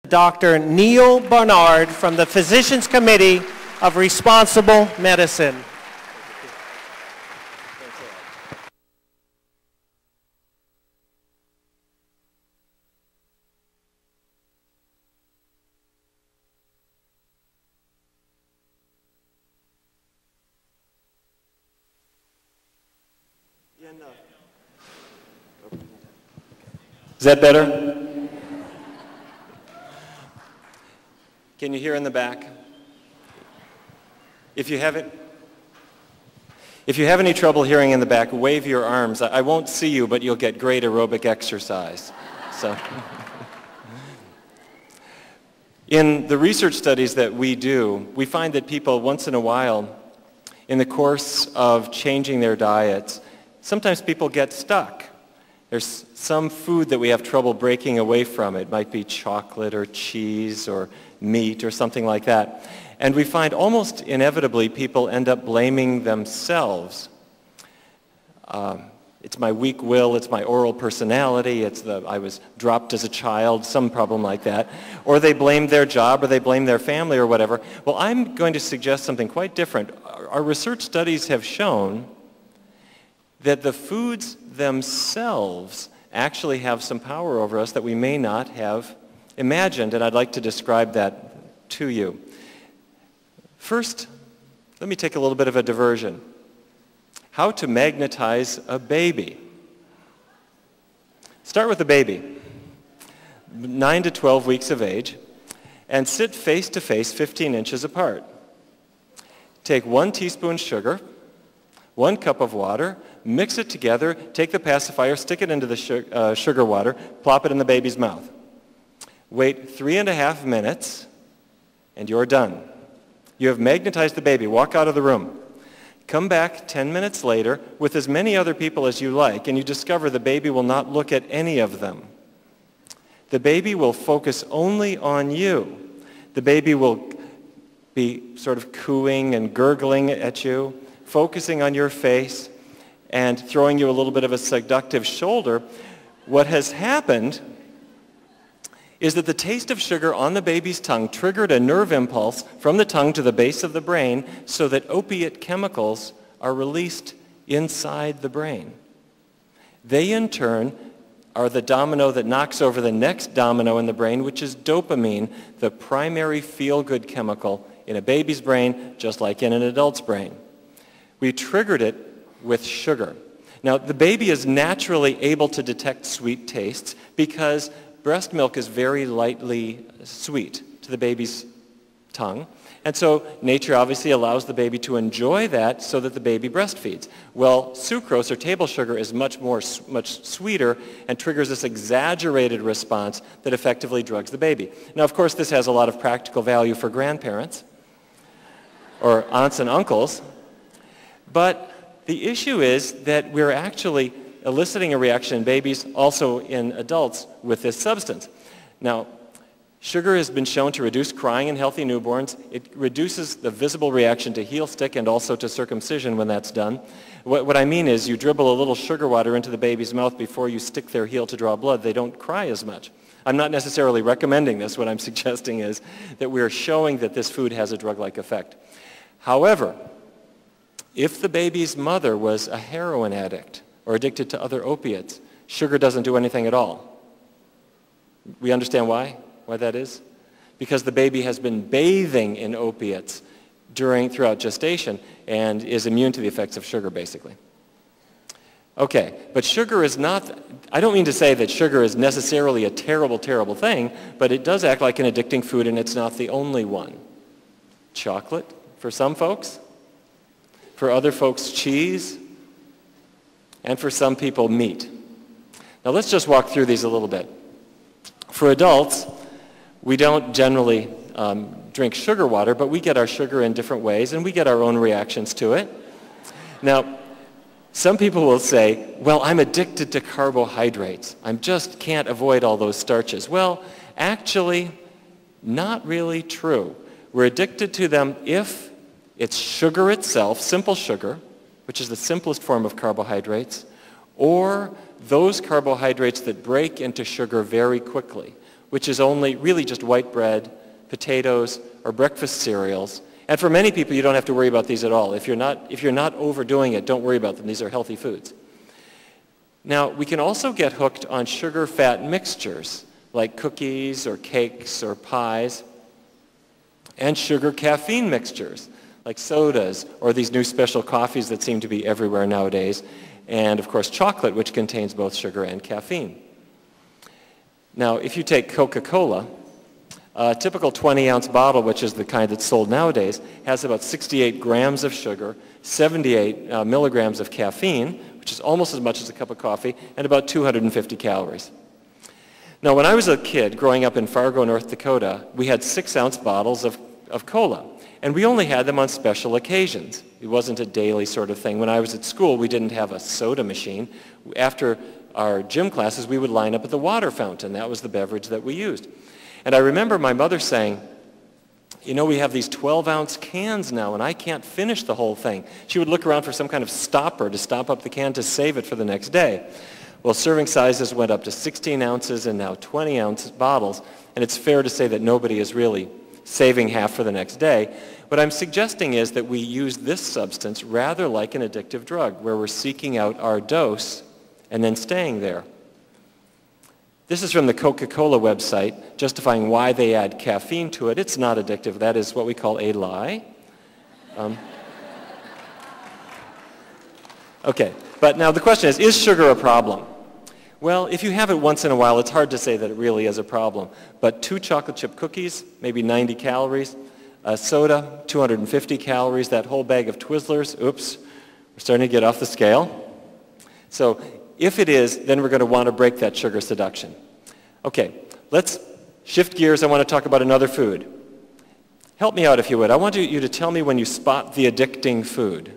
Dr. Neil Barnard from the Physicians Committee of Responsible Medicine. Is that better? Can you hear in the back? If you have any trouble hearing in the back, wave your arms. I won't see you, but you'll get great aerobic exercise. So, in the research studies that we do, we find that people once in a while, in the course of changing their diets, sometimes people get stuck. There's some food that we have trouble breaking away from. It might be chocolate or cheese or meat or something like that. And we find almost inevitably people end up blaming themselves. It's my weak will, it's my oral personality, I was dropped as a child, some problem like that. Or they blame their job or they blame their family or whatever. Well, I'm going to suggest something quite different. Our research studies have shown that the foods themselves actually have some power over us that we may not have imagined, and I'd like to describe that to you. First, let me take a little bit of a diversion. How to magnetize a baby. Start with a baby, 9 to 12 weeks of age, and sit face to face 15 inches apart. Take 1 teaspoon sugar, 1 cup of water, mix it together, take the pacifier, stick it into the sugar water, plop it in the baby's mouth. Wait 3.5 minutes, and you're done. You have magnetized the baby. Walk out of the room. Come back 10 minutes later with as many other people as you like, and you discover the baby will not look at any of them. The baby will focus only on you. The baby will be sort of cooing and gurgling at you, focusing on your face, and throwing you a little bit of a seductive shoulder. What has happened is that the taste of sugar on the baby's tongue triggered a nerve impulse from the tongue to the base of the brain so that opiate chemicals are released inside the brain. They, in turn, are the domino that knocks over the next domino in the brain, which is dopamine, the primary feel-good chemical in a baby's brain, just like in an adult's brain. We triggered it with sugar. Now, the baby is naturally able to detect sweet tastes because breast milk is very lightly sweet to the baby's tongue. And so nature obviously allows the baby to enjoy that so that the baby breastfeeds. Well, sucrose or table sugar is much sweeter and triggers this exaggerated response that effectively drugs the baby. Now, of course, this has a lot of practical value for grandparents or aunts and uncles, but the issue is that we're actually eliciting a reaction in babies, also in adults, with this substance. Now, sugar has been shown to reduce crying in healthy newborns. It reduces the visible reaction to heel stick and also to circumcision when that's done. What I mean is you dribble a little sugar water into the baby's mouth before you stick their heel to draw blood. They don't cry as much. I'm not necessarily recommending this. What I'm suggesting is that we're showing that this food has a drug-like effect. However, if the baby's mother was a heroin addict or addicted to other opiates, sugar doesn't do anything at all. We understand why that is? Because the baby has been bathing in opiates throughout gestation and is immune to the effects of sugar, basically. Okay, but sugar is not, I don't mean to say that sugar is necessarily a terrible, terrible thing, but it does act like an addicting food, and it's not the only one. Chocolate, for some folks. For other folks, cheese. And for some people, meat. Now let's just walk through these a little bit. For adults, we don't generally drink sugar water, but we get our sugar in different ways, and we get our own reactions to it. Now, some people will say, well, I'm addicted to carbohydrates. I just can't avoid all those starches. Well, actually, not really true. We're addicted to them if it's sugar itself, simple sugar, which is the simplest form of carbohydrates, or those carbohydrates that break into sugar very quickly. which is only really just white bread, potatoes, or breakfast cereals. And for many people, you don't have to worry about these at all. If you're not overdoing it, don't worry about them. These are healthy foods. Now, we can also get hooked on sugar-fat mixtures, like cookies or cakes or pies, and sugar-caffeine mixtures, like sodas or these new special coffees that seem to be everywhere nowadays, and of course chocolate, which contains both sugar and caffeine. Now, if you take Coca-Cola, a typical 20-ounce bottle, which is the kind that's sold nowadays, has about 68 grams of sugar, 78 milligrams of caffeine, which is almost as much as a cup of coffee, and about 250 calories. Now, when I was a kid growing up in Fargo, North Dakota, we had 6-ounce bottles of cola, and we only had them on special occasions. It wasn't a daily sort of thing. When I was at school, we didn't have a soda machine. After our gym classes, we would line up at the water fountain. That was the beverage that we used. And I remember my mother saying, you know, we have these 12-ounce cans now, and I can't finish the whole thing. She would look around for some kind of stopper to stop up the can to save it for the next day. Well, serving sizes went up to 16 ounces and now 20-ounce bottles, and it's fair to say that nobody is really saving half for the next day. What I'm suggesting is that we use this substance rather like an addictive drug, where we're seeking out our dose and then staying there. This is from the Coca-Cola website, justifying why they add caffeine to it. It's not addictive. That is what we call a lie. Okay, but now the question is sugar a problem? Well, if you have it once in a while, it's hard to say that it really is a problem. But 2 chocolate chip cookies, maybe 90 calories, a soda, 250 calories, that whole bag of Twizzlers, oops, we're starting to get off the scale. So if it is, then we're going to want to break that sugar seduction. Okay, let's shift gears. I want to talk about another food. Help me out if you would. I want you to tell me when you spot the addicting food.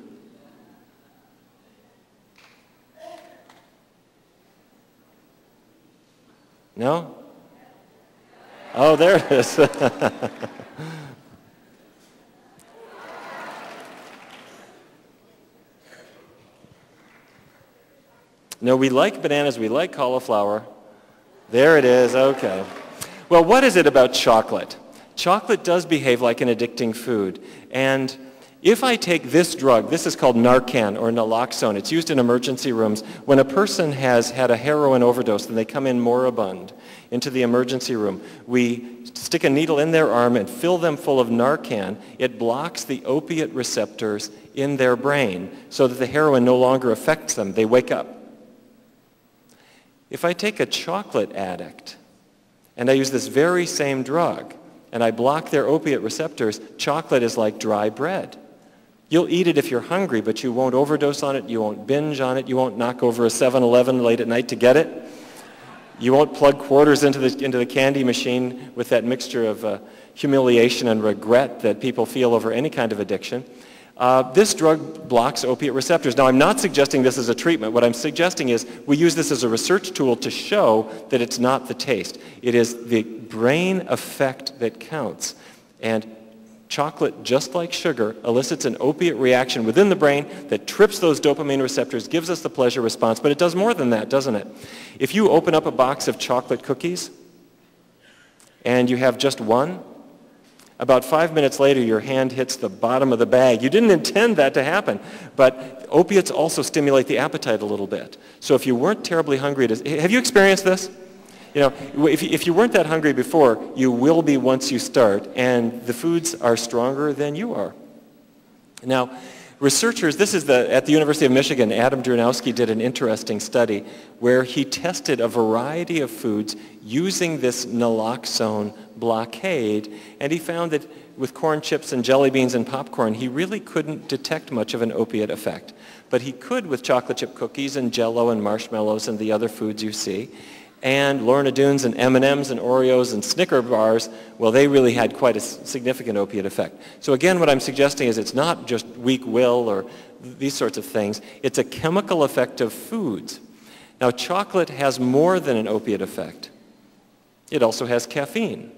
No? Oh, there it is. No, we like bananas, we like cauliflower. There it is, okay. Well, what is it about chocolate? Chocolate does behave like an addicting food. And if I take this drug, this is called Narcan or naloxone. It's used in emergency rooms. When a person has had a heroin overdose and they come in moribund into the emergency room, we stick a needle in their arm and fill them full of Narcan. It blocks the opiate receptors in their brain so that the heroin no longer affects them. They wake up. If I take a chocolate addict and I use this very same drug and I block their opiate receptors, chocolate is like dry bread. You'll eat it if you're hungry, but you won't overdose on it, you won't binge on it, you won't knock over a 7-Eleven late at night to get it. You won't plug quarters into the candy machine with that mixture of humiliation and regret that people feel over any kind of addiction. This drug blocks opiate receptors. Now, I'm not suggesting this is a treatment. What I'm suggesting is we use this as a research tool to show that it's not the taste. It is the brain effect that counts. And chocolate, just like sugar, elicits an opiate reaction within the brain that trips those dopamine receptors, gives us the pleasure response. But it does more than that, doesn't it? If you open up a box of chocolate cookies and you have just one, about 5 minutes later, your hand hits the bottom of the bag. You didn't intend that to happen, but opiates also stimulate the appetite a little bit. So if you weren't terribly hungry, have you experienced this? You know, if you weren't that hungry before, you will be once you start, and the foods are stronger than you are. Now, researchers, at the University of Michigan, Adam Dranowski did an interesting study where he tested a variety of foods using this naloxone blockade, and he found that with corn chips and jelly beans and popcorn, he really couldn't detect much of an opiate effect. But he could with chocolate chip cookies and Jell-O and marshmallows and the other foods you see. And Lorna Doones and M&Ms and Oreos and Snicker bars, well, they really had quite a significant opiate effect. So again, what I'm suggesting is it's not just weak will or these sorts of things. It's a chemical effect of foods. Now, chocolate has more than an opiate effect. It also has caffeine.